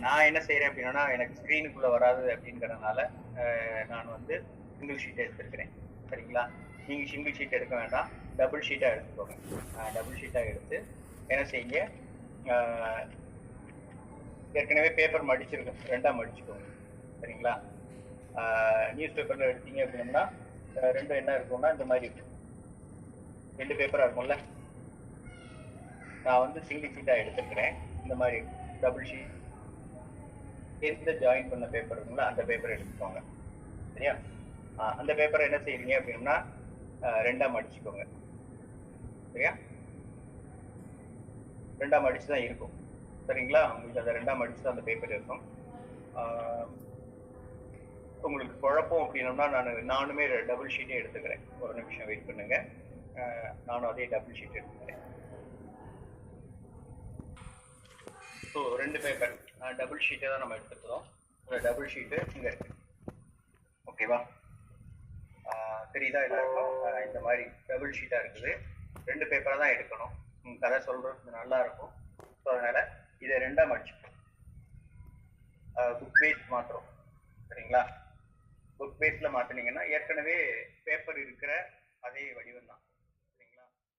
நான் என்ன செய்கிறேன் அப்படின்னா, எனக்கு ஸ்க்ரீனுக்குள்ளே வராது அப்படிங்கிறதுனால நான் வந்து சிங்கிள் ஷீட் எடுத்துருக்கிறேன். சரிங்களா? நீங்கள் சிங்கிள் ஷீட் எடுக்க வேண்டாம், டபுள் ஷீட்டாக எடுத்துக்கோங்க. டபுள் ஷீட்டாக எடுத்து என்ன செய்யுங்க, ஏற்கனவே பேப்பர் மடிச்சிருக்கோம், ரெண்டாக மடிச்சுக்கோங்க. சரிங்களா? நியூஸ் பேப்பரில் எடுத்தீங்க அப்படின்னா ரெண்டும் என்ன இருக்கும்னா இந்த மாதிரி இருக்கும், ரெண்டு பேப்பராக இருக்கும்ல. நான் வந்து சிங்கிள் ஷீட்டாக எடுத்துக்கிறேன். இந்த மாதிரி டபுள் ஷீட் எந்த ஜாயின் பண்ண பேப்பர் இருக்குங்களா அந்த பேப்பர் எடுத்துக்கோங்க. சரியா? அந்த பேப்பரை என்ன செய்றீங்க அப்படின்னா ரெண்டா மடிச்சுக்கோங்க. சரியா? ரெண்டா மடிச்சு தான் இருக்கும். சரிங்களா? உங்களுக்கு அந்த ரெண்டா மடிச்சு தான் அந்த பேப்பர் இருக்கும். உங்களுக்கு குழப்பம் அப்படின்னா நானுமே டபுள் ஷீட்டே எடுத்துக்கிறேன். ஒரு நிமிஷம் வெயிட் பண்ணுங்க. நானும் அதே டபுள் ஷீட் எடுத்துக்கிறேன். ஸோ ரெண்டு பேப்பர் டபுள் ஷீட்டை தான் நம்ம எடுத்துக்கிறோம். டபுள் ஷீட்டு இங்கே இருக்கு. ஓகேவா? தெரியுதா எல்லாருக்கும்? இந்த மாதிரி டபுள் ஷீட்டாக இருக்குது. ரெண்டு பேப்பரை தான் எடுக்கணும். கதை சொல்றது நல்லா இருக்கும். ஸோ அதனால இதை ரெண்டாக மடிச்சுக்கணும். புக் பேஸ் மாத்திரம். சரிங்களா? புக் பேஸில் மாற்றினீங்கன்னா ஏற்கனவே பேப்பர் இருக்கிற அதே வடிவம் தான்.